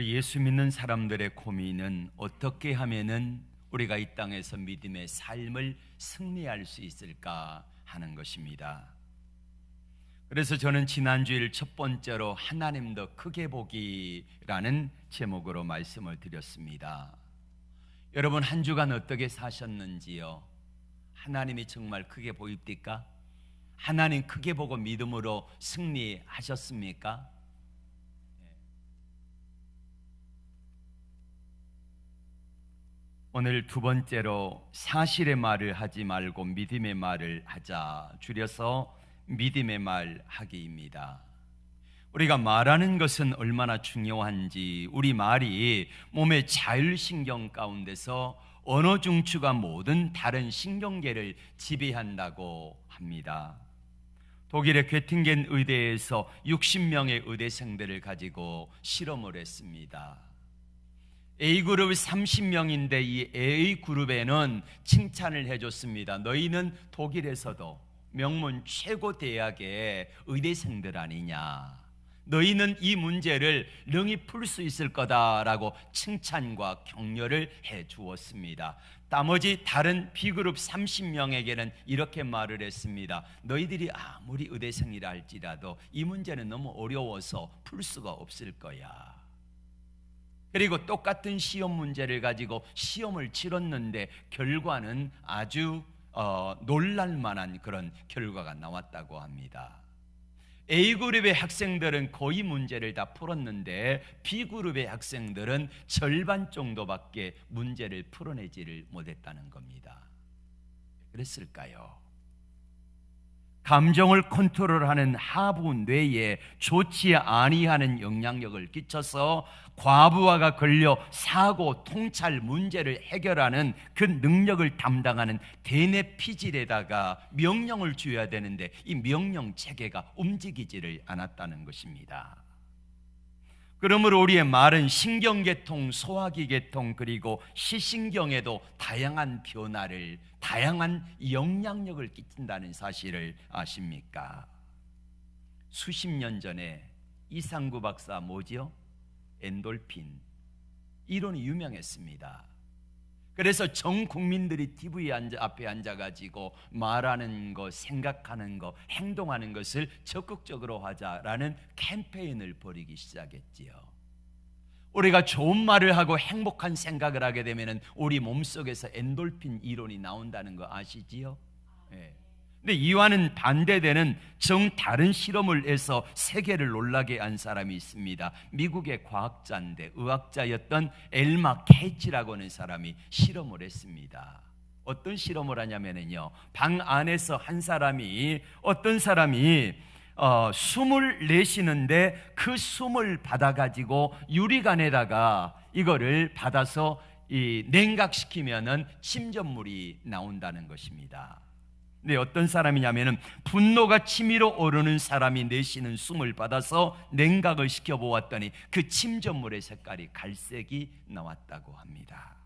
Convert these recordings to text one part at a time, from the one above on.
우리 예수 믿는 사람들의 고민은 어떻게 하면은 우리가 이 땅에서 믿음의 삶을 승리할 수 있을까 하는 것입니다. 그래서 저는 지난주일 첫 번째로 하나님 더 크게 보기라는 제목으로 말씀을 드렸습니다. 여러분 한 주간 어떻게 사셨는지요? 하나님이 정말 크게 보입니까? 하나님 크게 보고 믿음으로 승리하셨습니까? 오늘 두 번째로 사실의 말을 하지 말고 믿음의 말을 하자, 줄여서 믿음의 말 하기입니다. 우리가 말하는 것은 얼마나 중요한지, 우리 말이 몸의 자율신경 가운데서 언어 중추가 모든 다른 신경계를 지배한다고 합니다. 독일의 괴팅겐 의대에서 60명의 의대생들을 가지고 실험을 했습니다. A그룹 30명인데 이 A그룹에는 칭찬을 해줬습니다. 너희는 독일에서도 명문 최고 대학의 의대생들 아니냐, 너희는 이 문제를 능히 풀 수 있을 거다라고 칭찬과 격려를 해 주었습니다. 나머지 다른 B그룹 30명에게는 이렇게 말을 했습니다. 너희들이 아무리 의대생이라 할지라도 이 문제는 너무 어려워서 풀 수가 없을 거야. 그리고 똑같은 시험 문제를 가지고 시험을 치렀는데 결과는 아주 놀랄만한 그런 결과가 나왔다고 합니다. A그룹의 학생들은 거의 문제를 다 풀었는데 B그룹의 학생들은 절반 정도밖에 문제를 풀어내지를 못했다는 겁니다. 왜 그랬을까요? 감정을 컨트롤하는 하부 뇌에 좋지 아니하는 영향력을 끼쳐서 과부하가 걸려 사고, 통찰 문제를 해결하는 그 능력을 담당하는 대뇌피질에다가 명령을 줘야 되는데 이 명령 체계가 움직이지를 않았다는 것입니다. 그러므로 우리의 말은 신경계통, 소화기계통 그리고 시신경에도 다양한 변화를, 다양한 영향력을 끼친다는 사실을 아십니까? 수십 년 전에 이상구 박사 뭐지요? 엔돌핀 이론이 유명했습니다. 그래서 전 국민들이 TV 앞에 앉아가지고 말하는 것, 생각하는 것, 행동하는 것을 적극적으로 하자라는 캠페인을 벌이기 시작했지요. 우리가 좋은 말을 하고 행복한 생각을 하게 되면 우리 몸속에서 엔돌핀 이론이 나온다는 거 아시지요? 네. 근데 이와는 반대되는 다른 실험을 해서 세계를 놀라게 한 사람이 있습니다. 미국의 과학자인데 의학자였던 엘마 케이치라고 하는 사람이 실험을 했습니다. 어떤 실험을 하냐면요, 방 안에서 어떤 사람이 숨을 내쉬는데 그 숨을 받아가지고 유리관에다가 이거를 받아서 냉각시키면은 침전물이 나온다는 것입니다. 네, 어떤 사람이냐면은 분노가 치밀어 오르는 사람이 내쉬는 숨을 받아서 냉각을 시켜보았더니 그 침전물의 색깔이 갈색이 나왔다고 합니다.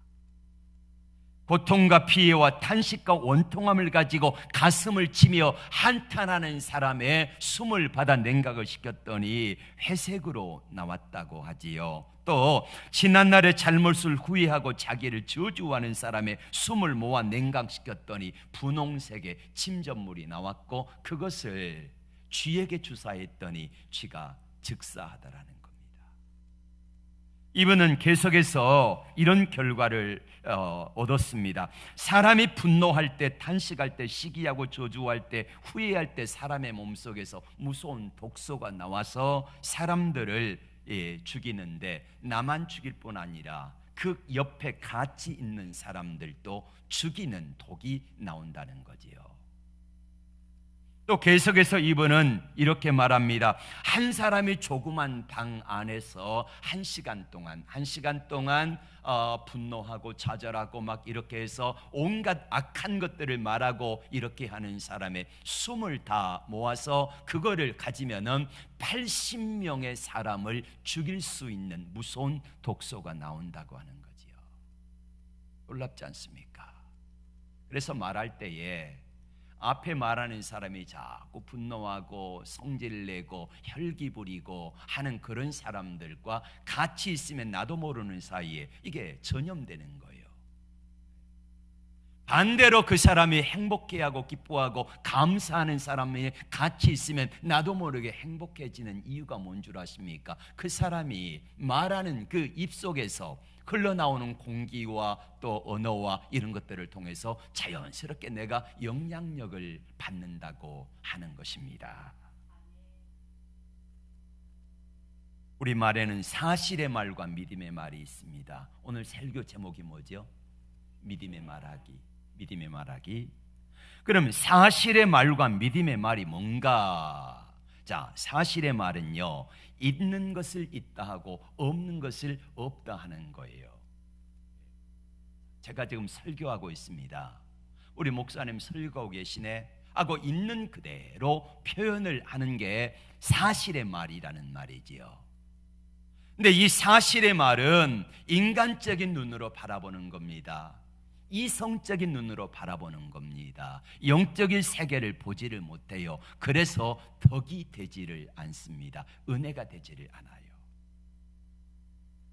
고통과 피해와 탄식과 원통함을 가지고 가슴을 치며 한탄하는 사람의 숨을 받아 냉각을 시켰더니 회색으로 나왔다고 하지요. 또 지난날의 잘못을 후회하고 자기를 저주하는 사람의 숨을 모아 냉각시켰더니 분홍색의 침전물이 나왔고 그것을 쥐에게 주사했더니 쥐가 즉사하더라는 겁니다. 이분은 계속해서 이런 결과를 얻었습니다. 사람이 분노할 때, 탄식할 때, 시기하고 저주할 때, 후회할 때 사람의 몸속에서 무서운 독소가 나와서 사람들을 죽이는데 나만 죽일 뿐 아니라 그 옆에 같이 있는 사람들도 죽이는 독이 나온다는 거지요. 또 계속해서 이분은 이렇게 말합니다. 한 사람이 조그만 방 안에서 한 시간 동안 분노하고 좌절하고 막 이렇게 해서 온갖 악한 것들을 말하고 이렇게 하는 사람의 숨을 다 모아서 그거를 가지면은 80명의 사람을 죽일 수 있는 무서운 독소가 나온다고 하는 거지요. 놀랍지 않습니까? 그래서 말할 때에 앞에 말하는 사람이 자꾸 분노하고 성질 내고 혈기 부리고 하는 그런 사람들과 같이 있으면 나도 모르는 사이에 이게 전염되는 거예요. 반대로 그 사람이 행복해하고 기뻐하고 감사하는 사람이 같이 있으면 나도 모르게 행복해지는 이유가 뭔 줄 아십니까? 그 사람이 말하는 그 입속에서 흘러나오는 공기와 또 언어와 이런 것들을 통해서 자연스럽게 내가 영향력을 받는다고 하는 것입니다. 우리 말에는 사실의 말과 믿음의 말이 있습니다. 오늘 설교 제목이 뭐죠? 믿음의 말하기. 믿음의 말하기. 그럼 사실의 말과 믿음의 말이 뭔가? 자, 사실의 말은요, 있는 것을 있다 하고 없는 것을 없다 하는 거예요. 제가 지금 설교하고 있습니다. 우리 목사님 설교하고 계시네 하고 있는 그대로 표현을 하는 게 사실의 말이라는 말이지요. 근데 이 사실의 말은 인간적인 눈으로 바라보는 겁니다. 이성적인 눈으로 바라보는 겁니다. 영적인 세계를 보지를 못해요. 그래서 덕이 되지를 않습니다. 은혜가 되지를 않아요.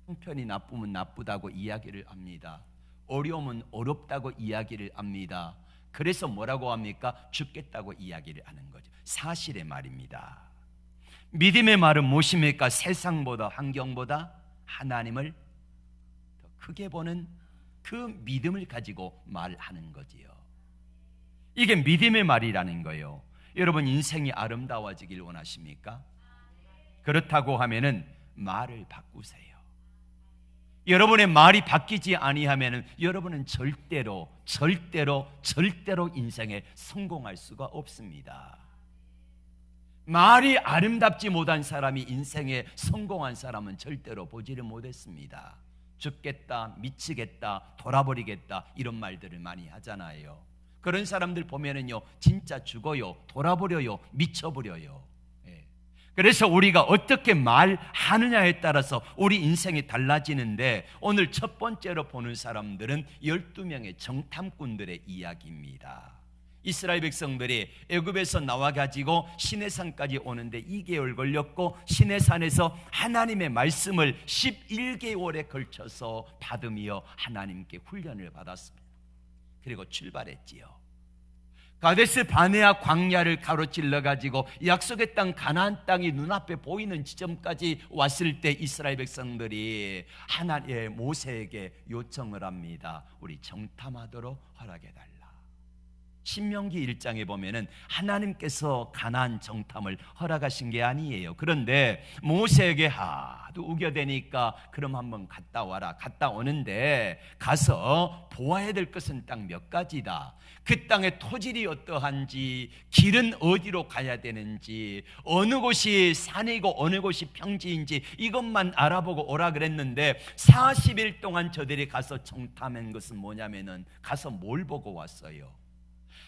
형편이 나쁘면 나쁘다고 이야기를 합니다. 어려우면 어렵다고 이야기를 합니다. 그래서 뭐라고 합니까? 죽겠다고 이야기를 하는 거죠. 사실의 말입니다. 믿음의 말은 무엇입니까? 세상보다 환경보다 하나님을 더 크게 보는 그 믿음을 가지고 말하는 거지요. 이게 믿음의 말이라는 거예요. 여러분 인생이 아름다워지길 원하십니까? 그렇다고 하면은 말을 바꾸세요. 여러분의 말이 바뀌지 아니하면은 여러분은 절대로 인생에 성공할 수가 없습니다. 말이 아름답지 못한 사람이 인생에 성공한 사람은 절대로 보지를 못했습니다. 죽겠다, 미치겠다, 돌아버리겠다 이런 말들을 많이 하잖아요. 그런 사람들 보면은요 진짜 죽어요, 돌아버려요, 미쳐버려요. 그래서 우리가 어떻게 말하느냐에 따라서 우리 인생이 달라지는데, 오늘 첫 번째로 보는 사람들은 12명의 정탐꾼들의 이야기입니다. 이스라엘 백성들이 애굽에서 나와가지고 시내산까지 오는데 2개월 걸렸고, 시내산에서 하나님의 말씀을 11개월에 걸쳐서 받으며 하나님께 훈련을 받았습니다. 그리고 출발했지요. 가데스 바네아 광야를 가로질러 가지고 약속의 땅 가나안 땅이 눈앞에 보이는 지점까지 왔을 때 이스라엘 백성들이 하나님의 모세에게 요청을 합니다. 우리 정탐하도록 허락해 달라. 신명기 1장에 보면은 하나님께서 가나안 정탐을 허락하신 게 아니에요. 그런데 모세에게 하도 우겨대니까 그럼 한번 갔다 와라. 갔다 오는데 가서 보아야 될 것은 딱 몇 가지다. 그 땅의 토질이 어떠한지, 길은 어디로 가야 되는지, 어느 곳이 산이고 어느 곳이 평지인지 이것만 알아보고 오라 그랬는데 40일 동안 저들이 가서 정탐한 것은 뭐냐면은 가서 뭘 보고 왔어요?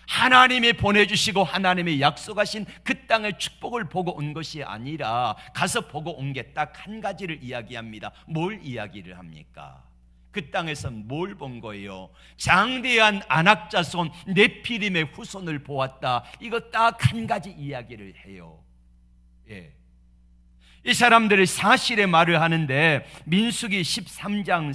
하나님이 보내주시고 하나님이 약속하신 그 땅의 축복을 보고 온 것이 아니라 가서 보고 온 게 딱 한 가지를 이야기합니다. 뭘 이야기를 합니까? 그 땅에서 뭘 본 거예요? 장대한 아낙자손 네피림의 후손을 보았다. 이거 딱 한 가지 이야기를 해요. 이 사람들이 사실의 말을 하는데 민수기 13장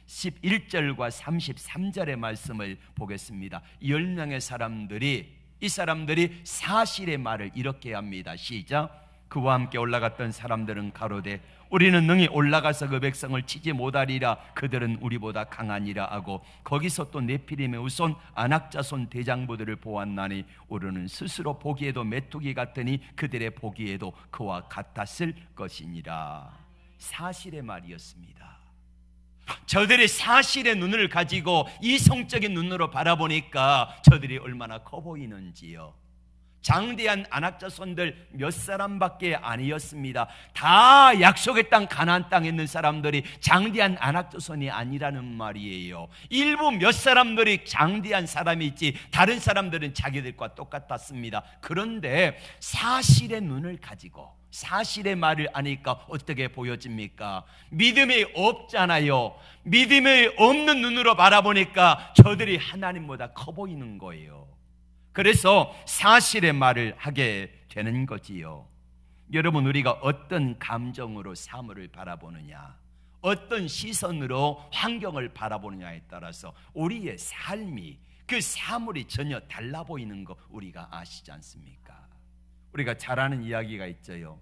31절과 33절의 말씀을 보겠습니다. 10명의 사람들이, 이 사람들이 사실의 말을 이렇게 합니다. 시작. 그와 함께 올라갔던 사람들은 가로되 우리는 능히 올라가서 그 백성을 치지 못하리라. 그들은 우리보다 강하니라 하고, 거기서 또 네피림의 후손 아낙자손 대장부들을 보았나니 우리는 스스로 보기에도 메뚜기 같으니 그들의 보기에도 그와 같았을 것이니라. 사실의 말이었습니다. 저들이 사실의 눈을 가지고 이성적인 눈으로 바라보니까 저들이 얼마나 커 보이는지요. 장대한 아낙자손들 몇 사람밖에 아니었습니다. 다 약속의 땅 가나안 땅에 있는 사람들이 장대한 아낙자손이 아니라는 말이에요. 일부 몇 사람들이 장대한 사람이 있지 다른 사람들은 자기들과 똑같았습니다. 그런데 사실의 눈을 가지고 사실의 말을 아니까 어떻게 보여집니까? 믿음이 없잖아요. 믿음이 없는 눈으로 바라보니까 저들이 하나님보다 커 보이는 거예요. 그래서 사실의 말을 하게 되는 거지요. 여러분, 우리가 어떤 감정으로 사물을 바라보느냐, 어떤 시선으로 환경을 바라보느냐에 따라서 우리의 삶이, 그 사물이 전혀 달라 보이는 거 우리가 아시지 않습니까? 우리가 잘 아는 이야기가 있죠.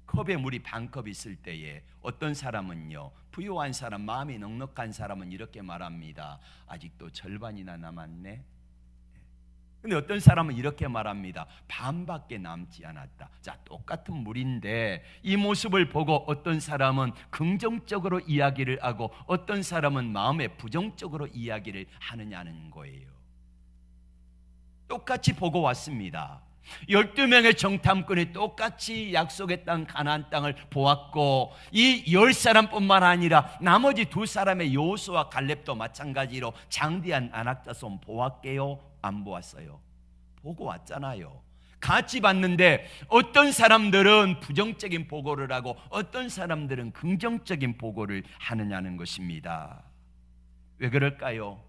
컵에 물이 반컵 있을 때에 어떤 사람은요, 부유한 사람, 마음이 넉넉한 사람은 이렇게 말합니다. 아직도 절반이나 남았네. 근데 어떤 사람은 이렇게 말합니다. 반밖에 남지 않았다. 자, 똑같은 물인데 이 모습을 보고 어떤 사람은 긍정적으로 이야기를 하고 어떤 사람은 마음에 부정적으로 이야기를 하느냐는 거예요. 똑같이 보고 왔습니다. 12명의 정탐꾼이 똑같이 약속의 땅 가나안 땅을 보았고, 이 10사람뿐만 아니라 나머지 2사람의 여호수아와 갈렙도 마찬가지로 장대한 안악자손 보았게요? 안 보았어요? 보고 왔잖아요. 같이 봤는데 어떤 사람들은 부정적인 보고를 하고 어떤 사람들은 긍정적인 보고를 하느냐는 것입니다. 왜 그럴까요?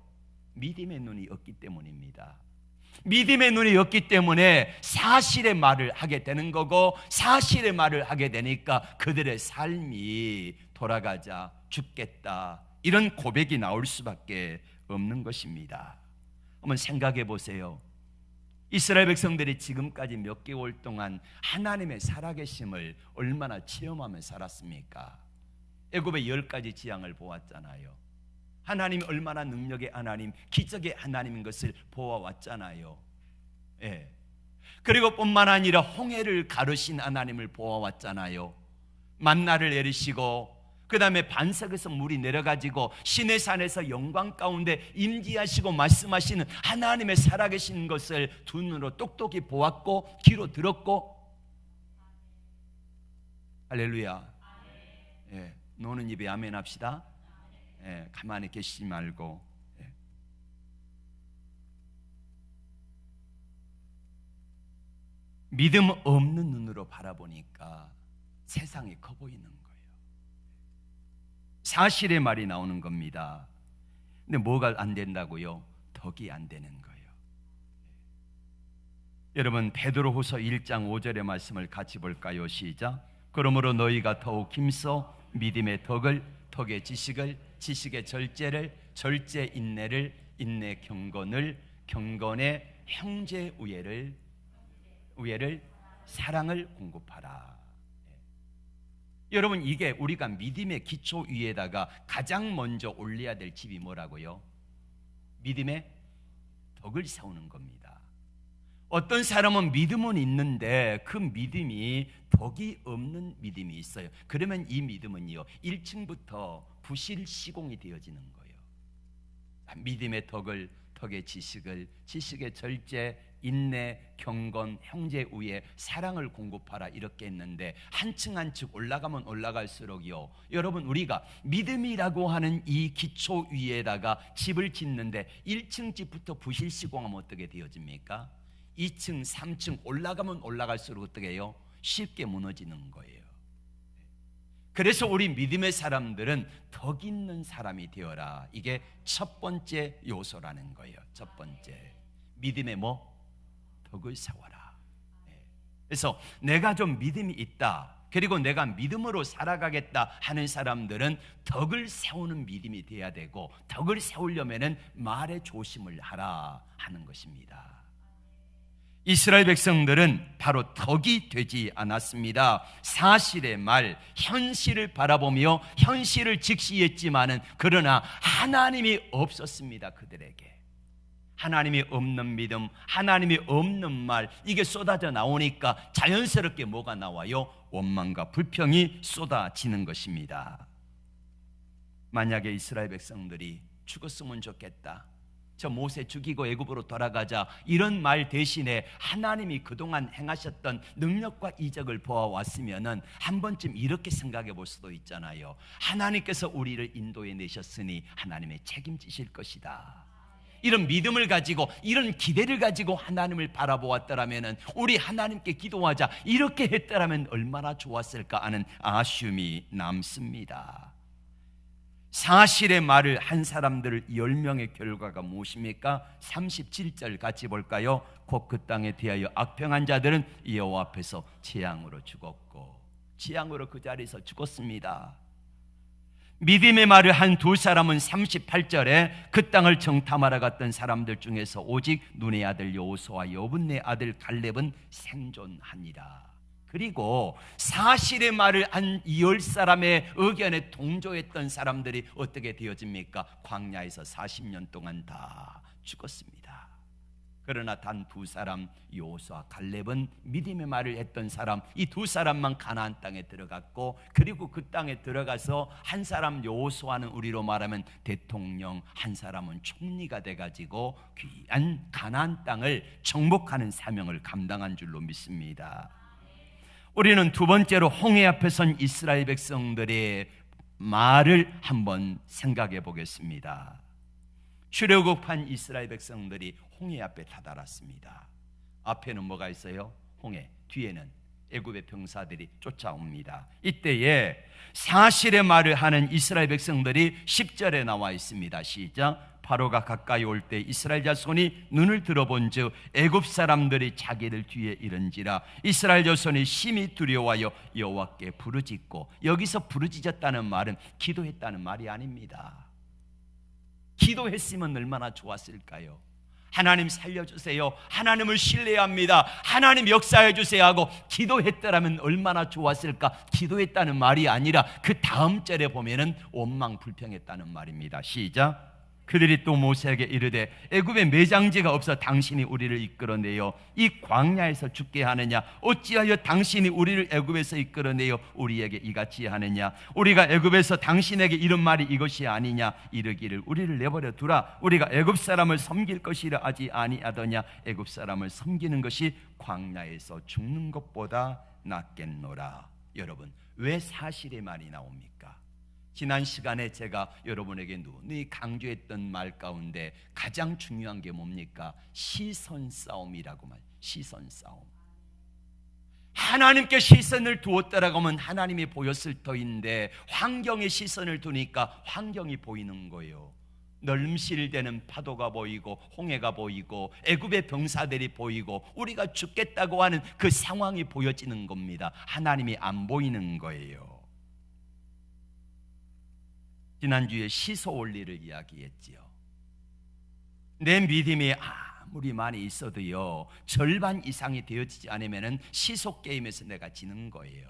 믿음의 눈이 없기 때문입니다. 믿음의 눈이 없기 때문에 사실의 말을 하게 되는 거고, 사실의 말을 하게 되니까 그들의 삶이 돌아가자, 죽겠다, 이런 고백이 나올 수밖에 없는 것입니다. 한번 생각해 보세요. 이스라엘 백성들이 지금까지 몇 개월 동안 하나님의 살아계심을 얼마나 체험하며 살았습니까? 애굽의 10가지 재앙을 보았잖아요. 하나님이 얼마나 능력의 하나님, 기적의 하나님인 것을 보아왔잖아요. 예. 그리고 뿐만 아니라 홍해를 가르신 하나님을 보아왔잖아요. 만나를 내리시고 그 다음에 반석에서 물이 내려가지고 시내산에서 영광 가운데 임재하시고 말씀하시는 하나님의 살아계신 것을 두 눈으로 똑똑히 보았고 귀로 들었고. 할렐루야. 예, 노는 입에 아멘 합시다. 예, 가만히 계시지 말고. 예. 믿음 없는 눈으로 바라보니까 세상이 커 보이는 거예요. 사실의 말이 나오는 겁니다. 근데 뭐가 안 된다고요? 덕이 안 되는 거예요. 여러분, 베드로후서 1장 5절의 말씀을 같이 볼까요? 시작. 그러므로 너희가 더욱 힘써 믿음의 덕을, 덕의 지식을, 지식의 절제를, 절제 인내를, 인내 경건을, 경건의 형제 우애를, 우애를 사랑을 공급하라. 여러분, 이게 우리가 믿음의 기초 위에다가 가장 먼저 올려야 될 집이 뭐라고요? 믿음의 덕을 세우는 겁니다. 어떤 사람은 믿음은 있는데 그 믿음이 덕이 없는 믿음이 있어요. 그러면 이 믿음은요, 1층부터 부실 시공이 되어지는 거예요. 믿음의 덕을, 덕의 지식을, 지식의 절제, 인내, 경건, 형제 우애, 사랑을 공급하라, 이렇게 했는데 한 층 한 층 올라가면 올라갈수록요, 여러분, 우리가 믿음이라고 하는 이 기초 위에다가 집을 짓는데 1층 집부터 부실 시공하면 어떻게 되어집니까? 2층, 3층 올라가면 올라갈수록 어떻게 해요? 쉽게 무너지는 거예요. 그래서 우리 믿음의 사람들은 덕 있는 사람이 되어라. 이게 첫 번째 요소라는 거예요. 첫 번째, 믿음의 뭐? 덕을 세워라. 그래서 내가 좀 믿음이 있다, 그리고 내가 믿음으로 살아가겠다 하는 사람들은 덕을 세우는 믿음이 돼야 되고, 덕을 세우려면은 말에 조심을 하라 하는 것입니다. 이스라엘 백성들은 바로 덕이 되지 않았습니다. 사실의 말, 현실을 바라보며 현실을 직시했지만은 그러나 하나님이 없었습니다. 그들에게 하나님이 없는 믿음, 하나님이 없는 말, 이게 쏟아져 나오니까 자연스럽게 뭐가 나와요? 원망과 불평이 쏟아지는 것입니다. 만약에 이스라엘 백성들이 죽었으면 좋겠다, 저 모세 죽이고 애굽으로 돌아가자, 이런 말 대신에 하나님이 그동안 행하셨던 능력과 이적을 보아왔으면은 한 번쯤 이렇게 생각해 볼 수도 있잖아요. 하나님께서 우리를 인도해 내셨으니 하나님의 책임지실 것이다. 이런 믿음을 가지고, 이런 기대를 가지고 하나님을 바라보았더라면, 우리 하나님께 기도하자 이렇게 했더라면 얼마나 좋았을까 하는 아쉬움이 남습니다. 사실의 말을 한 사람들 10명의 결과가 무엇입니까? 37절 같이 볼까요? 곧 그 땅에 대하여 악평한 자들은 여호와 앞에서 재앙으로 죽었고, 재앙으로 그 자리에서 죽었습니다. 믿음의 말을 한 두 사람은 38절에 그 땅을 정탐하러 갔던 사람들 중에서 오직 눈의 아들 여호수아와 여분의 아들 갈렙은 생존하니라. 그리고 사실의 말을 한 10사람의 의견에 동조했던 사람들이 어떻게 되어집니까? 광야에서 40년 동안 다 죽었습니다. 그러나 단 두 사람, 여호수아 갈렙은 믿음의 말을 했던 사람, 이 두 사람만 가나안 땅에 들어갔고, 그리고 그 땅에 들어가서 한 사람 여호수아는 우리로 말하면 대통령, 한 사람은 총리가 돼가지고 귀한 가나안 땅을 정복하는 사명을 감당한 줄로 믿습니다. 우리는 두 번째로 홍해 앞에 선 이스라엘 백성들의 말을 한번 생각해 보겠습니다. 출애굽한 이스라엘 백성들이 홍해 앞에 다다랐습니다. 앞에는 뭐가 있어요? 홍해, 뒤에는 애굽의 병사들이 쫓아옵니다. 이때에 사실의 말을 하는 이스라엘 백성들이 10절에 나와 있습니다. 시작. 바로가 가까이 올 때 이스라엘 자손이 눈을 들어본즉 애굽 사람들이 자기들 뒤에 이른지라. 이스라엘 자손이 심히 두려워하여 여호와께 부르짖고, 여기서 부르짖었다는 말은 기도했다는 말이 아닙니다. 기도했으면 얼마나 좋았을까요? 하나님 살려주세요, 하나님을 신뢰합니다, 하나님 역사해 주세요 하고 기도했더라면 얼마나 좋았을까? 기도했다는 말이 아니라 그 다음 절에 보면은 원망불평했다는 말입니다. 시작. 그들이 또 모세에게 이르되 애굽에 매장지가 없어 당신이 우리를 이끌어내어 이 광야에서 죽게 하느냐? 어찌하여 당신이 우리를 애굽에서 이끌어내어 우리에게 이같이 하느냐? 우리가 애굽에서 당신에게 이런 말이 이것이 아니냐? 이르기를 우리를 내버려 두라, 우리가 애굽 사람을 섬길 것이라 하지 아니하더냐? 애굽 사람을 섬기는 것이 광야에서 죽는 것보다 낫겠노라. 여러분, 왜 사실의 말이 나옵니까? 지난 시간에 제가 여러분에게 누누이 강조했던 말 가운데 가장 중요한 게 뭡니까? 시선 싸움이라고 말. 시선 싸움. 하나님께 시선을 두었다라고 하면 하나님이 보였을 터인데 환경에 시선을 두니까 환경이 보이는 거예요. 널음실대는 파도가 보이고 홍해가 보이고 애굽의 병사들이 보이고 우리가 죽겠다고 하는 그 상황이 보여지는 겁니다. 하나님이 안 보이는 거예요. 지난주에 시소 원리를 이야기했지요. 내 믿음이 아무리 많이 있어도요, 절반 이상이 되어지지 않으면 시소 게임에서 내가 지는 거예요.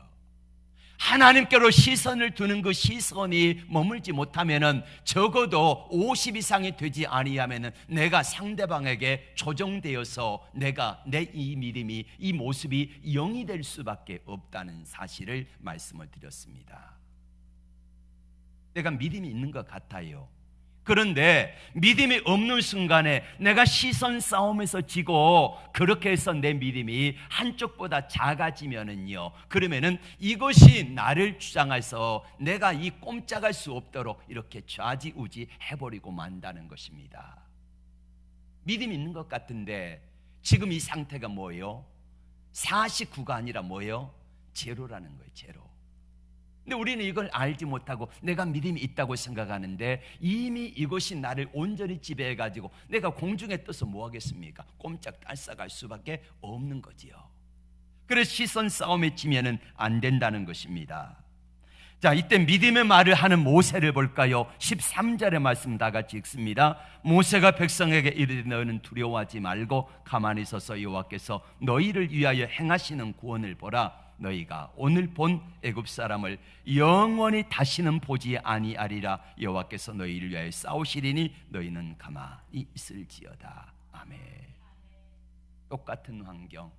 하나님께로 시선을 두는 그 시선이 머물지 못하면 적어도 50 이상이 되지 아니하면 내가 상대방에게 조종되어서 내가 내 이 믿음이, 이 모습이 0이 될 수밖에 없다는 사실을 말씀을 드렸습니다. 내가 믿음이 있는 것 같아요. 그런데 믿음이 없는 순간에 내가 시선 싸움에서 지고 그렇게 해서 내 믿음이 한쪽보다 작아지면은요, 그러면은 이것이 나를 주장해서 내가 이 꼼짝할 수 없도록 이렇게 좌지우지 해버리고 만다는 것입니다. 믿음이 있는 것 같은데 지금 이 상태가 뭐예요? 49가 아니라 뭐예요? 제로라는 거예요. 제로. 근데 우리는 이걸 알지 못하고 내가 믿음이 있다고 생각하는데 이미 이것이 나를 온전히 지배해가지고 내가 공중에 떠서 뭐 하겠습니까? 꼼짝 달싹할 수밖에 없는 거지요. 그래서 시선 싸움에 지면은 안 된다는 것입니다. 자, 이때 믿음의 말을 하는 모세를 볼까요? 13절의 말씀 다 같이 읽습니다. 모세가 백성에게 이르되 너희는 두려워하지 말고 가만히 서서 여호와께서 너희를 위하여 행하시는 구원을 보라. 너희가 오늘 본 애굽 사람을 영원히 다시는 보지 아니하리라. 여호와께서 너희를 위하여 싸우시리니 너희는 가만히 있을지어다. 아멘. 똑같은 환경,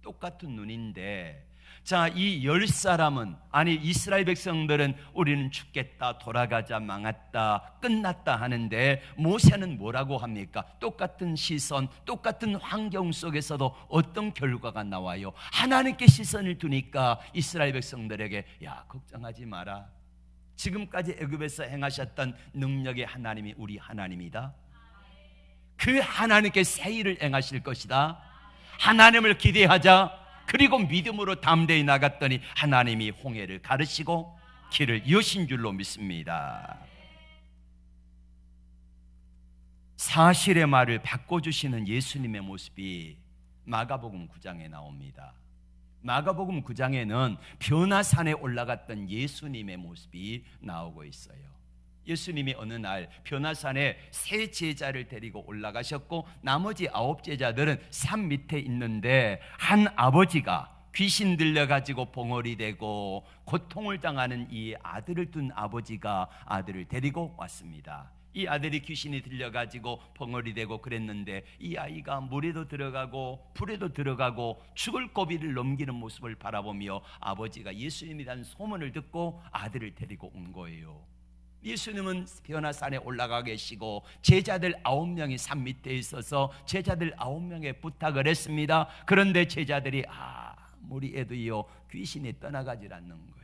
똑같은 눈인데, 자, 이 10사람은, 아니 이스라엘 백성들은 우리는 죽겠다, 돌아가자, 망했다, 끝났다 하는데 모세는 뭐라고 합니까? 똑같은 시선, 똑같은 환경 속에서도 어떤 결과가 나와요? 하나님께 시선을 두니까 이스라엘 백성들에게 야, 걱정하지 마라, 지금까지 애굽에서 행하셨던 능력의 하나님이 우리 하나님이다. 그 하나님께 새 일을 행하실 것이다. 하나님을 기대하자. 그리고 믿음으로 담대히 나갔더니 하나님이 홍해를 가르시고 길을 여신 줄로 믿습니다. 사실의 말을 바꿔주시는 예수님의 모습이 마가복음 9장에 나옵니다. 마가복음 9장에는 변화산에 올라갔던 예수님의 모습이 나오고 있어요. 예수님이 어느 날 변화산에 세 제자를 데리고 올라가셨고 나머지 9제자들은 산 밑에 있는데 한 아버지가 귀신 들려가지고 봉어리 되고 고통을 당하는 이 아들을 둔 아버지가 아들을 데리고 왔습니다. 이 아들이 귀신이 들려가지고 벙어리 되고 그랬는데 이 아이가 물에도 들어가고 불에도 들어가고 죽을 고비를 넘기는 모습을 바라보며 아버지가 예수님에 대한 소문을 듣고 아들을 데리고 온 거예요. 예수님은 변화산에 올라가 계시고 제자들 9명이 산 밑에 있어서 제자들 9명에 부탁을 했습니다. 그런데 제자들이 우리 애도요 귀신이 떠나가질 않는 거예요.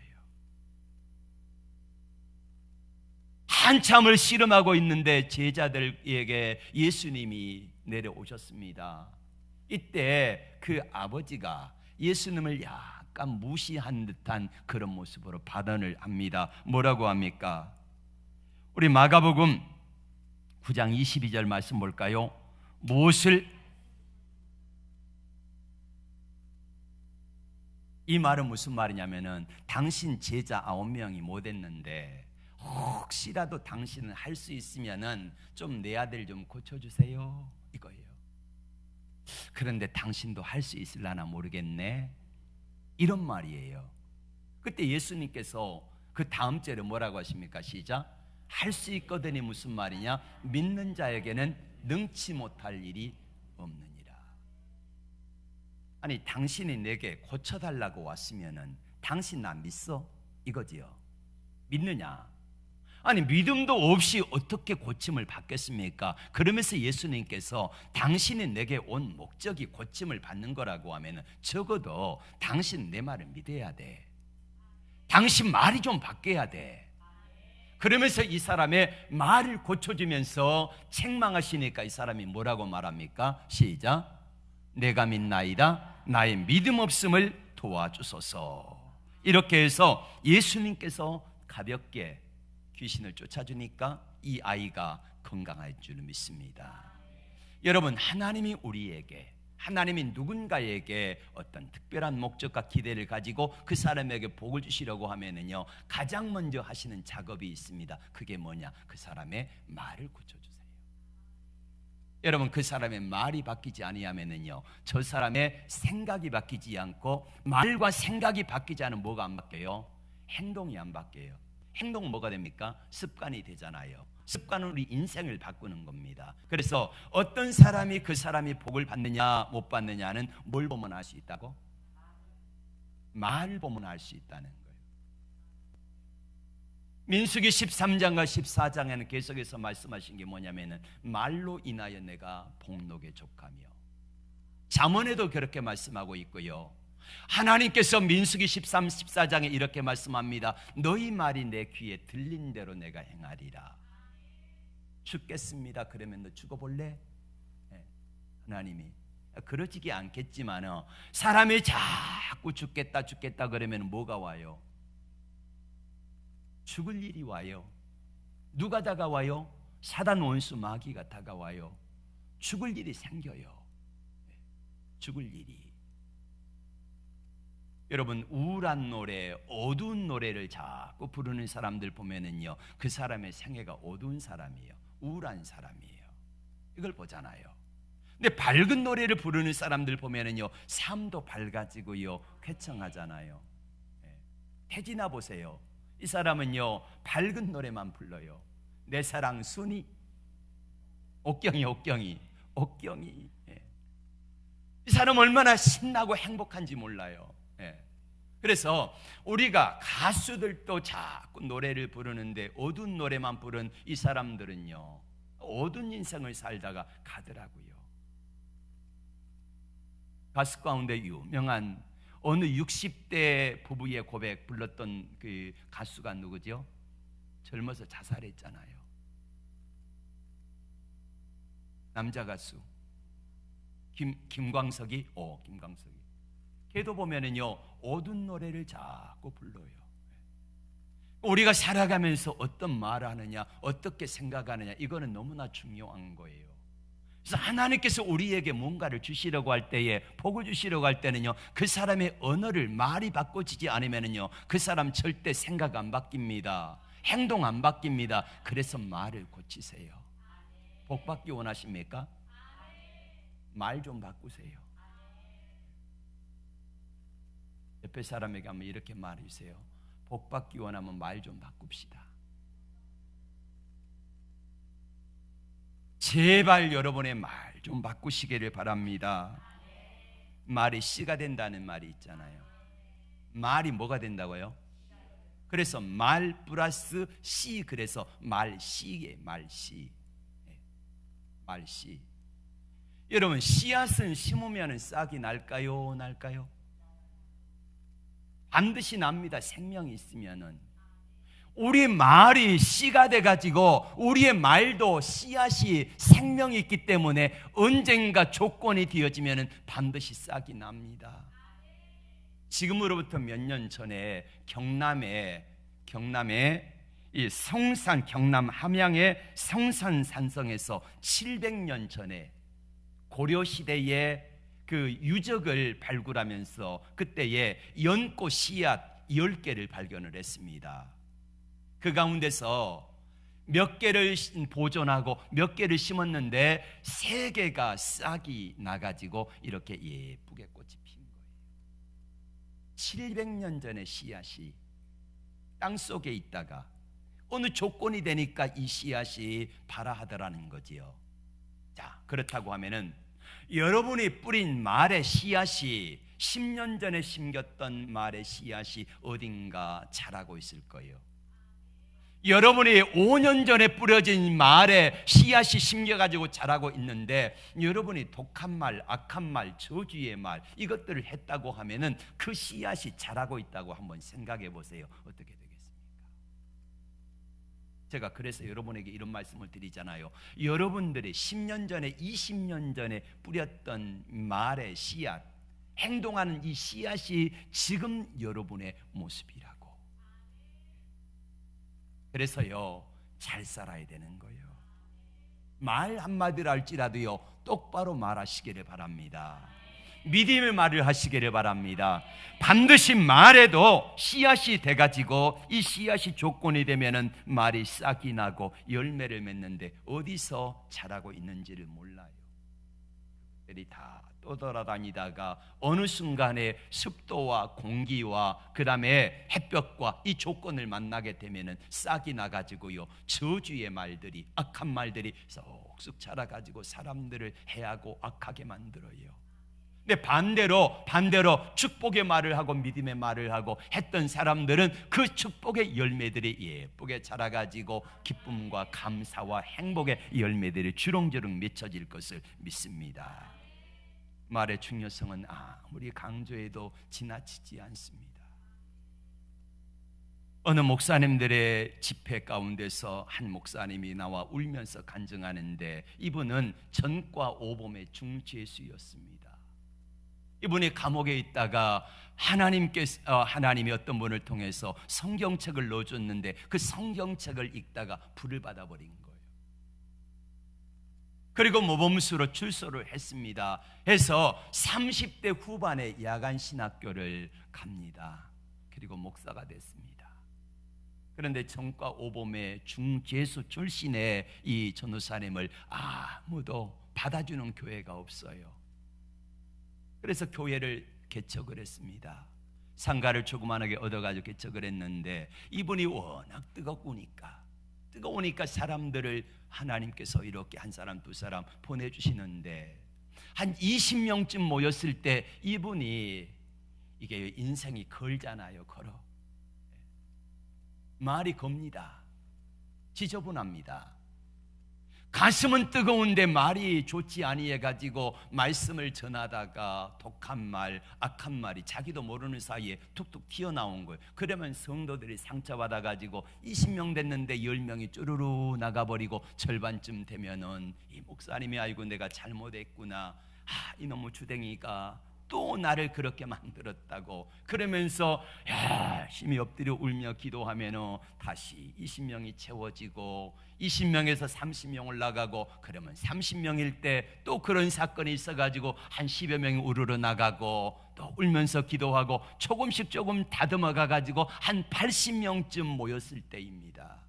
한참을 씨름하고 있는데 제자들에게 예수님이 내려오셨습니다. 이때 그 아버지가 예수님을 약간 무시한 듯한 그런 모습으로 발언을 합니다. 뭐라고 합니까? 우리 마가복음 9장 22절 말씀 볼까요? 이 말은 무슨 말이냐면은 당신 제자 9명이 못했는데 혹시라도 당신은 할 수 있으면은 좀 내 아들 좀 고쳐주세요 이거예요. 그런데 당신도 할 수 있을라나 모르겠네 이런 말이에요. 그때 예수님께서 그 다음 절에 뭐라고 하십니까? 시작. 할 수 있거든이 무슨 말이냐? 믿는 자에게는 능치 못할 일이 없느니라. 아니 당신이 내게 고쳐달라고 왔으면은 당신 나 믿어? 이거지요. 믿느냐? 아니 믿음도 없이 어떻게 고침을 받겠습니까? 그러면서 예수님께서 당신이 내게 온 목적이 고침을 받는 거라고 하면 적어도 당신 내 말을 믿어야 돼. 당신 말이 좀 바뀌어야 돼. 그러면서 이 사람의 말을 고쳐주면서 책망하시니까 이 사람이 뭐라고 말합니까? 시작. 내가 믿나이다. 나의 믿음 없음을 도와주소서. 이렇게 해서 예수님께서 가볍게 귀신을 쫓아주니까 이 아이가 건강할 줄 믿습니다. 여러분, 하나님이 우리에게, 하나님이 누군가에게 어떤 특별한 목적과 기대를 가지고 그 사람에게 복을 주시려고 하면은요, 가장 먼저 하시는 작업이 있습니다. 그게 뭐냐? 그 사람의 말을 고쳐주세요. 여러분, 그 사람의 말이 바뀌지 아니하면은요, 저 사람의 생각이 바뀌지 않고, 말과 생각이 바뀌지 않으면 뭐가 안 바뀌어요? 행동이 안 바뀌어요. 행동은 뭐가 됩니까? 습관이 되잖아요. 습관은 우리 인생을 바꾸는 겁니다. 그래서 어떤 사람이 그 사람이 복을 받느냐 못 받느냐는 뭘 보면 알 수 있다고? 말을 보면 알 수 있다는 거예요. 민수기 13장과 14장에는 계속해서 말씀하신 게 뭐냐면은 말로 인하여 내가 복록에 족하며, 잠언에도 그렇게 말씀하고 있고요. 하나님께서 민수기 13, 14장에 이렇게 말씀합니다. 너희 말이 내 귀에 들린 대로 내가 행하리라. 죽겠습니다. 그러면 너 죽어볼래? 네. 하나님이 그러지기 않겠지만 사람이 자꾸 죽겠다 그러면 뭐가 와요? 죽을 일이 와요. 누가 다가와요? 사단 원수 마귀가 다가와요. 죽을 일이 생겨요. 죽을 일이. 여러분, 우울한 노래, 어두운 노래를 자꾸 부르는 사람들 보면은요, 그 사람의 생애가 어두운 사람이에요. 우울한 사람이에요. 이걸 보잖아요. 근데 밝은 노래를 부르는 사람들 보면은요, 삶도 밝아지고요, 쾌청하잖아요. 태진아 보세요. 이 사람은요, 밝은 노래만 불러요. 내 사랑 순이, 옥경이. 이 사람 얼마나 신나고 행복한지 몰라요. 그래서 우리가 가수들도 자꾸 노래를 부르는데 어두운 노래만 부른 이 사람들은요, 어두운 인생을 살다가 가더라고요. 가수 가운데 유명한 어느 60대 부부의 고백 불렀던 그 가수가 누구죠? 젊어서 자살했잖아요. 남자 가수 김광석이. 걔도 보면은요, 어두운 노래를 자꾸 불러요. 우리가 살아가면서 어떤 말을 하느냐, 어떻게 생각하느냐, 이거는 너무나 중요한 거예요. 그래서 하나님께서 우리에게 뭔가를 주시려고 할 때에, 복을 주시려고 할 때는요, 그 사람의 언어를, 말이 바꿔지지 않으면은요, 그 사람 절대 생각 안 바뀝니다. 행동 안 바뀝니다. 그래서 말을 고치세요. 복 받기 원하십니까? 말 좀 바꾸세요. 옆에 사람에게 한번 이렇게 말해주세요. 복 받기 원하면 말 좀 바꿉시다. 제발 여러분의 말 좀 바꾸시기를 바랍니다. 말이 씨가 된다는 말이 있잖아요. 말이 뭐가 된다고요? 그래서 말 플러스 씨, 그래서 말씨에 말씨. 말씨. 여러분, 씨앗은 심으면 싹이 날까요? 날까요? 반드시 납니다. 생명이 있으면은. 우리 말이 씨가 돼가지고 우리의 말도 씨앗이 생명이 있기 때문에 언젠가 조건이 되어지면 반드시 싹이 납니다. 지금으로부터 몇 년 전에 경남에 이 성산, 경남 함양의 성산 산성에서 700년 전에 고려시대에 그 유적을 발굴하면서 그때에 연꽃 씨앗 10개를 발견을 했습니다. 그 가운데서 몇 개를 보존하고 몇 개를 심었는데 3개가 싹이 나가지고 이렇게 예쁘게 꽃이 핀 거예요. 700년 전의 씨앗이 땅속에 있다가 어느 조건이 되니까 이 씨앗이 발아하더라는 거지요. 자, 그렇다고 하면은 여러분이 뿌린 말의 씨앗이 10년 전에 심겼던 말의 씨앗이 어딘가 자라고 있을 거예요. 여러분이 5년 전에 뿌려진 말에 씨앗이 심겨가지고 자라고 있는데 여러분이 독한 말, 악한 말, 저주의 말 이것들을 했다고 하면은 그 씨앗이 자라고 있다고 한번 생각해 보세요. 어떻게 되겠습니까? 제가 그래서 여러분에게 이런 말씀을 드리잖아요. 여러분들이 10년 전에 20년 전에 뿌렸던 말의 씨앗, 행동하는 이 씨앗이 지금 여러분의 모습이라고. 그래서요, 잘 살아야 되는 거예요. 말 한마디를 할지라도요, 똑바로 말하시기를 바랍니다. 믿음의 말을 하시기를 바랍니다. 반드시 말에도 씨앗이 돼가지고 이 씨앗이 조건이 되면은 말이 싹이 나고 열매를 맺는데 어디서 자라고 있는지를 몰라요. 그들이 다 떠돌아다니다가 어느 순간에 습도와 공기와 그 다음에 햇볕과 이 조건을 만나게 되면은 싹이 나가지고요, 저주의 말들이, 악한 말들이 쏙쏙 자라가지고 사람들을 해하고 악하게 만들어요. 근데 반대로 축복의 말을 하고 믿음의 말을 하고 했던 사람들은 그 축복의 열매들이 예쁘게 자라가지고 기쁨과 감사와 행복의 열매들이 주렁주렁 맺혀질 것을 믿습니다. 말의 중요성은 아무리 강조해도 지나치지 않습니다. 어느 목사님들의 집회 가운데서 한 목사님이 나와 울면서 간증하는데 이분은 전과 오범의 중죄수였습니다. 이분이 감옥에 있다가 하나님이 어떤 분을 통해서 성경책을 넣어줬는데 그 성경책을 읽다가 불을 받아버린 거예요. 그리고 모범수로 출소를 했습니다. 해서 30대 후반에 야간 신학교를 갑니다. 그리고 목사가 됐습니다. 그런데 전과 오범의 중죄수 출신의 이 전도사님을 아무도 받아주는 교회가 없어요. 그래서 교회를 개척을 했습니다. 상가를 조그만하게 얻어가지고 개척을 했는데 이분이 워낙 뜨거우니까 사람들을 하나님께서 이렇게 한 사람 두 사람 보내주시는데 한 20명쯤 모였을 때 이분이, 이게 인생이 걸잖아요. 걸어 말이 겁니다. 지저분합니다. 가슴은 뜨거운데 말이 좋지 아니해가지고 말씀을 전하다가 독한 말, 악한 말이 자기도 모르는 사이에 툭툭 튀어나온 거예요. 그러면 성도들이 상처받아가지고 20명 됐는데 10명이 쭈루루 나가버리고 절반쯤 되면은 이 목사님이 아이고 내가 잘못했구나, 이놈의 주댕이가 또 나를 그렇게 만들었다고 그러면서 열심히 엎드려 울며 기도하면 다시 20명이 채워지고 20명에서 30명 올라가고 그러면 30명일 때 또 그런 사건이 있어가지고 한 10여 명이 우르르 나가고 또 울면서 기도하고 조금씩 조금 다듬어 가가지고 한 80명쯤 모였을 때입니다.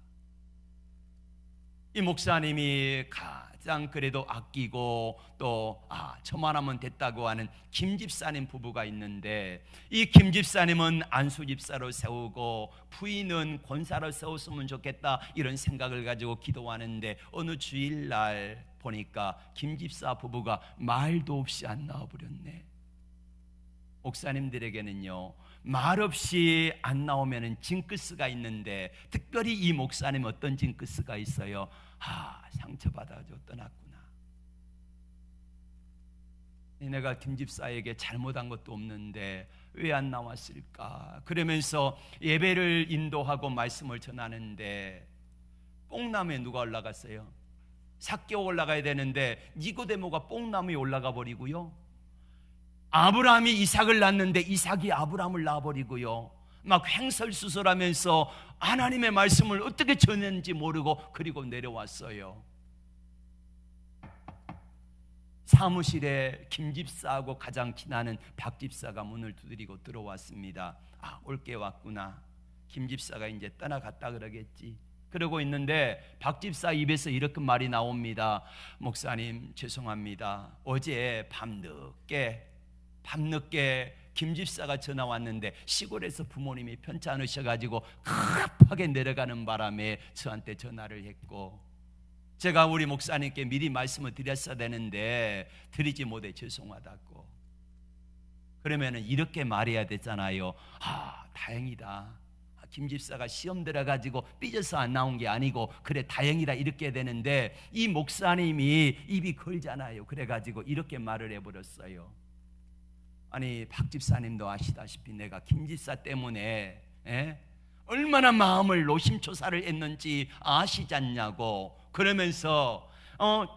이 목사님이 가장 그래도 아끼고 또 저만하면 됐다고 하는 김 집사님 부부가 있는데 이 김 집사님은 안수 집사로 세우고 부인은 권사로 세웠으면 좋겠다 이런 생각을 가지고 기도하는데 어느 주일날 보니까 김 집사 부부가 말도 없이 안 나와버렸네. 목사님들에게는요 말없이 안 나오면 징크스가 있는데 특별히 이 목사님 어떤 징크스가 있어요? 상처받아서 떠났구나. 내가 김 집사에게 잘못한 것도 없는데 왜 안 나왔을까? 그러면서 예배를 인도하고 말씀을 전하는데 뽕나무에 누가 올라갔어요? 삭개오 올라가야 되는데 니고데모가 뽕나무에 올라가 버리고요, 아브라함이 이삭을 낳는데 이삭이 아브라함을 낳아버리고요, 막 횡설수설하면서 하나님의 말씀을 어떻게 전했는지 모르고 그리고 내려왔어요. 사무실에 김 집사하고 가장 친하는 박 집사가 문을 두드리고 들어왔습니다. 올게 왔구나. 김 집사가 이제 떠나갔다 그러겠지. 그러고 있는데 박 집사 입에서 이렇게 말이 나옵니다. 목사님 죄송합니다. 어제 밤늦게 김 집사가 전화 왔는데 시골에서 부모님이 편치 않으셔가지고 급하게 내려가는 바람에 저한테 전화를 했고 제가 우리 목사님께 미리 말씀을 드렸어야 되는데 드리지 못해 죄송하다고. 그러면은 이렇게 말해야 되잖아요. 다행이다. 김 집사가 시험 들어가지고 삐져서 안 나온 게 아니고 그래 다행이다 이렇게 해야 되는데 이 목사님이 입이 걸잖아요. 그래가지고 이렇게 말을 해버렸어요. 아니 박 집사님도 아시다시피 내가 김 집사 때문에 얼마나 마음을 노심초사를 했는지 아시지 않냐고. 그러면서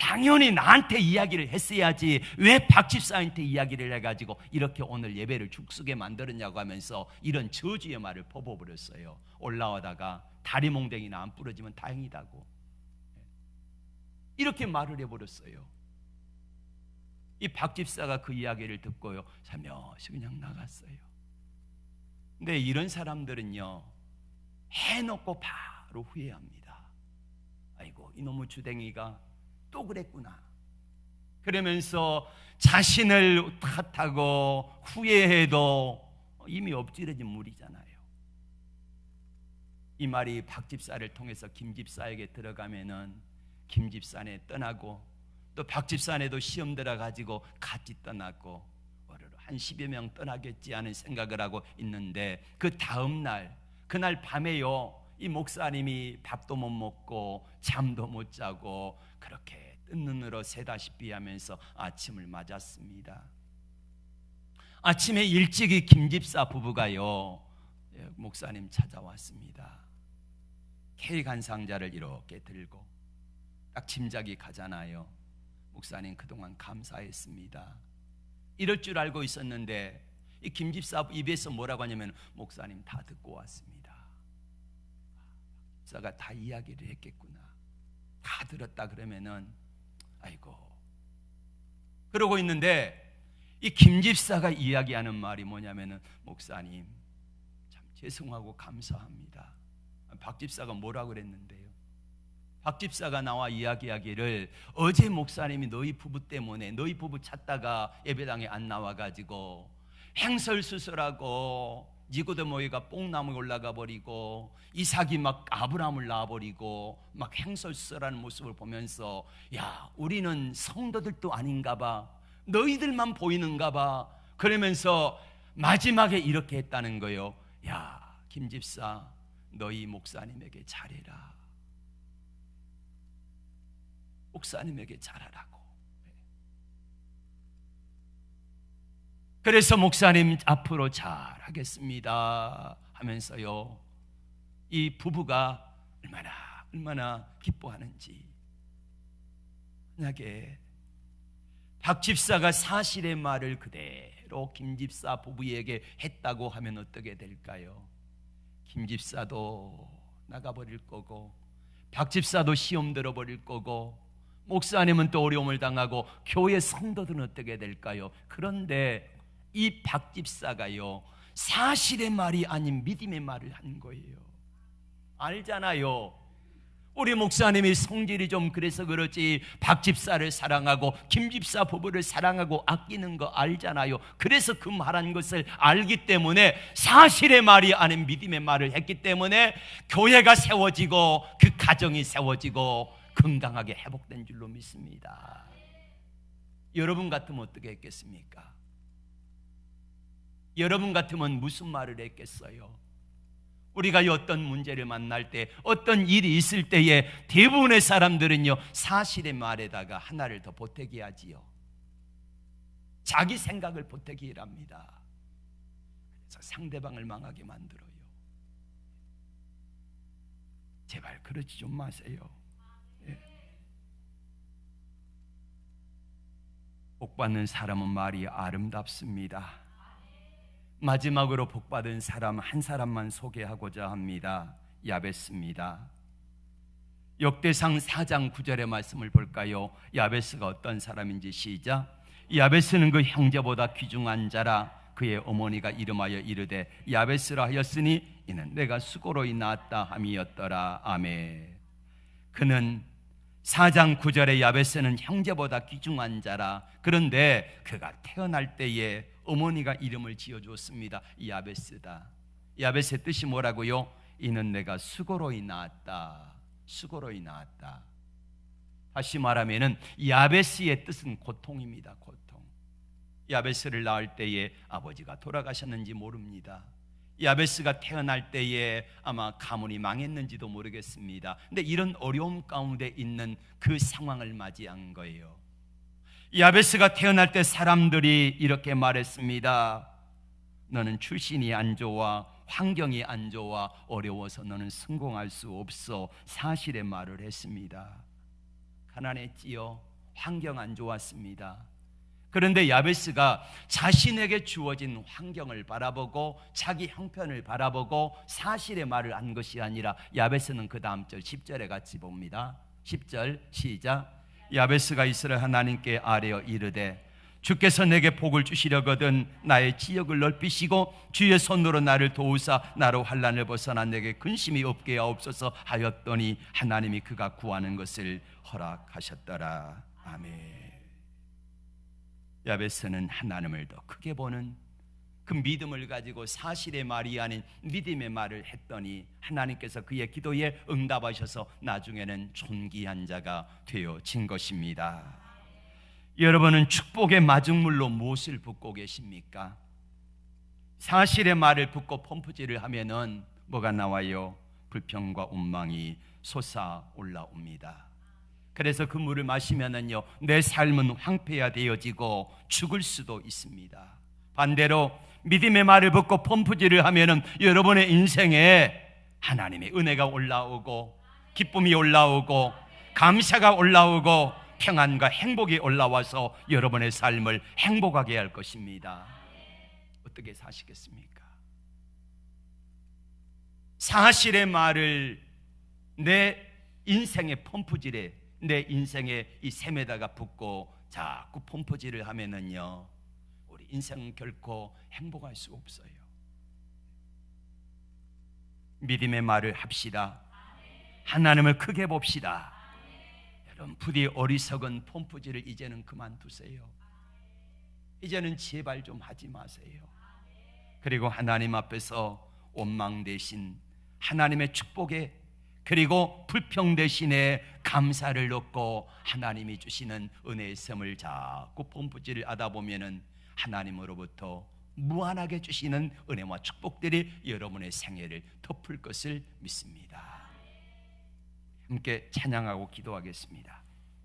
당연히 나한테 이야기를 했어야지 왜 박 집사한테 이야기를 해가지고 이렇게 오늘 예배를 죽쓰게 만들었냐고 하면서 이런 저주의 말을 퍼부어버렸어요. 올라오다가 다리 몽댕이나 안 부러지면 다행이다고 이렇게 말을 해버렸어요. 이 박 집사가 그 이야기를 듣고요 살며시 그냥 나갔어요. 근데 이런 사람들은요 해놓고 바로 후회합니다. 아이고 이놈의 주댕이가 또 그랬구나 그러면서 자신을 탓하고 후회해도 이미 엎질러진 물이잖아요. 이 말이 박 집사를 통해서 김 집사에게 들어가면은 김 집사네 떠나고 또 박 집사네도 시험 들어가지고 같이 떠났고 한 10여 명 떠나겠지 하는 생각을 하고 있는데 그 다음 날 그날 밤에요 이 목사님이 밥도 못 먹고 잠도 못 자고 그렇게 뜬 눈으로 새다시피 하면서 아침을 맞았습니다. 아침에 일찍이 김 집사 부부가요 목사님 찾아왔습니다. 케이크 한 상자를 이렇게 들고 딱 짐작이 가잖아요. 목사님 그동안 감사했습니다. 이럴 줄 알고 있었는데 이 김 집사 입에서 뭐라고 하냐면 목사님 다 듣고 왔습니다. 집사가 다 이야기를 했겠구나. 다 들었다 그러면은 아이고. 그러고 있는데 이 김 집사가 이야기하는 말이 뭐냐면은 목사님 참 죄송하고 감사합니다. 박 집사가 뭐라고 그랬는데요? 박 집사가 나와 이야기하기를 어제 목사님이 너희 부부 때문에 너희 부부 찾다가 예배당에 안 나와가지고 횡설수설하고 니고데모가 뽕나무에 올라가 버리고 이삭이 막 아브라함을 낳아버리고 막 횡설수설하는 모습을 보면서 야 우리는 성도들도 아닌가 봐 너희들만 보이는가 봐 그러면서 마지막에 이렇게 했다는 거예요. 야 김 집사 너희 목사님에게 잘해라. 목사님에게 잘하라고. 그래서 목사님 앞으로 잘하겠습니다 하면서요 이 부부가 얼마나 기뻐하는지. 만약에 박 집사가 사실의 말을 그대로 김 집사 부부에게 했다고 하면 어떻게 될까요? 김 집사도 나가버릴 거고, 박 집사도 시험 들어버릴 거고, 목사님은 또 어려움을 당하고, 교회 성도들은 어떻게 될까요? 그런데 이 박 집사가요, 사실의 말이 아닌 믿음의 말을 한 거예요. 알잖아요. 우리 목사님이 성질이 좀 그래서 그렇지 박 집사를 사랑하고 김 집사 부부를 사랑하고 아끼는 거 알잖아요. 그래서 그 말한 것을 알기 때문에 사실의 말이 아닌 믿음의 말을 했기 때문에 교회가 세워지고 그 가정이 세워지고 건강하게 회복된 줄로 믿습니다. 여러분 같으면 어떻게 했겠습니까? 여러분 같으면 무슨 말을 했겠어요? 우리가 어떤 문제를 만날 때, 어떤 일이 있을 때에 대부분의 사람들은요, 사실의 말에다가 하나를 더 보태기 하지요. 자기 생각을 보태기 합니다. 그래서 상대방을 망하게 만들어요. 제발 그러지 좀 마세요. 예. 복받는 사람은 말이 아름답습니다. 마지막으로 복받은 사람 한 사람만 소개하고자 합니다. 야베스입니다. 역대상 4장 9절의 말씀을 볼까요? 야베스가 어떤 사람인지 시작. 야베스는 그 형제보다 귀중한 자라. 그의 어머니가 이름하여 이르되 야베스라 하였으니 이는 내가 수고로이 낳았다 함이었더라. 아멘. 그는 4장 9절에 야베스는 형제보다 귀중한 자라. 그런데 그가 태어날 때에 어머니가 이름을 지어주었습니다. 야베스다. 야베스의 뜻이 뭐라고요? 이는 내가 수고로이 낳았다. 수고로이 낳았다. 다시 말하면은 야베스의 뜻은 고통입니다. 고통. 야베스를 낳을 때에 아버지가 돌아가셨는지 모릅니다. 야베스가 태어날 때에 아마 가문이 망했는지도 모르겠습니다. 근데 이런 어려움 가운데 있는 그 상황을 맞이한 거예요. 야베스가 태어날 때 사람들이 이렇게 말했습니다. 너는 출신이 안 좋아, 환경이 안 좋아, 어려워서 너는 성공할 수 없어. 사실의 말을 했습니다. 가난했지요. 환경 안 좋았습니다. 그런데 야베스가 자신에게 주어진 환경을 바라보고 자기 형편을 바라보고 사실의 말을 한 것이 아니라, 야베스는 그 다음 절 10절에 같이 봅니다. 10절 시작. 야베스가 이스라엘 하나님께 아뢰어 이르되 주께서 내게 복을 주시려거든 나의 지역을 넓히시고 주의 손으로 나를 도우사 나로 환난을 벗어나 내게 근심이 없게 하옵소서 하였더니 하나님이 그가 구하는 것을 허락하셨더라. 아멘. 야베스는 하나님을 더 크게 보는 그 믿음을 가지고 사실의 말이 아닌 믿음의 말을 했더니 하나님께서 그의 기도에 응답하셔서 나중에는 존귀한 자가 되어진 것입니다. 여러분은 축복의 마중물로 무엇을 붓고 계십니까? 사실의 말을 붓고 펌프질을 하면은 뭐가 나와요? 불평과 원망이 솟아 올라옵니다. 그래서 그 물을 마시면은요, 내 삶은 황폐화되어지고 죽을 수도 있습니다. 반대로 믿음의 말을 붓고 펌프질을 하면은 여러분의 인생에 하나님의 은혜가 올라오고 기쁨이 올라오고 감사가 올라오고 평안과 행복이 올라와서 여러분의 삶을 행복하게 할 것입니다. 어떻게 사시겠습니까? 사실의 말을 내 인생의 펌프질에, 내 인생의 이 샘에다가 붓고 자꾸 펌프질을 하면은요, 우리 인생은 결코 행복할 수 없어요. 믿음의 말을 합시다. 하나님을 크게 봅시다. 여러분, 부디 어리석은 펌프질을 이제는 그만두세요. 이제는 제발 좀 하지 마세요. 그리고 하나님 앞에서 원망 대신 하나님의 축복에, 그리고 불평 대신에 감사를 넣고 하나님이 주시는 은혜의 샘을 자꾸 펌프질을 하다 보면은 하나님으로부터 무한하게 주시는 은혜와 축복들이 여러분의 생애를 덮을 것을 믿습니다. 함께 찬양하고 기도하겠습니다.